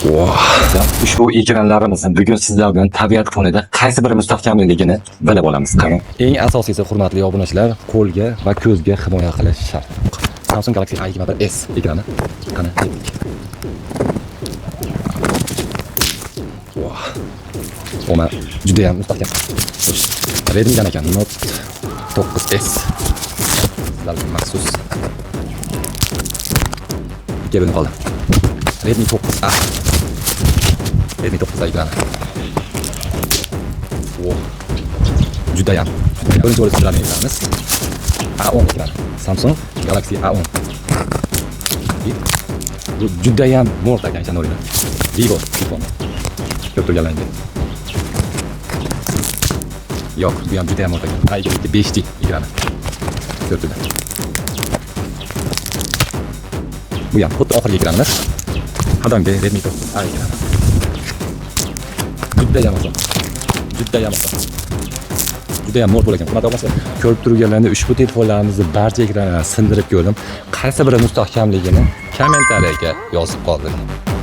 Ushbu ekranlarimizni bugun sizlar bilan tabiat fonida qaysi biri mustahkamligini bilib olamiz. Qarang. Eng asosiysi, hurmatli obunachilar, qo'lga va ko'zga himoya qilish shart. Samsung Galaxy A21s ekrani. Qani, O'ma juda ham mustahkam. Redmi-dan ekan, Note 9s. Sizlar uchun maxsus. Kelin qoldi. Redmi 9A. Redmi 9A ekrani. Juda ham. Birinchi o'rinda ekranimiz. A10 ekrani. Samsung Galaxy A10. Bu juda ham mo'rt ekan o'rnida. Vivo telefoni. Ko'p turganlarga. Yo'q, bu ham juda ham mo'rt ekan. A2 5D ekrani. Ko'rtida. Bu ham xuddi oxirgi ekranimiz. Hadamga Redmi 9A ekrani. Juda ham mo'rt. Juda ham mo'rt bo'lakan. Hurmatli obunachilar, ko'rib turganlarni ushbu telefonlarimizni barcha ekranlarini sindirib ko'rdim. Qaysi biri mustahkamligini kommentariyaga yozib qoldiring.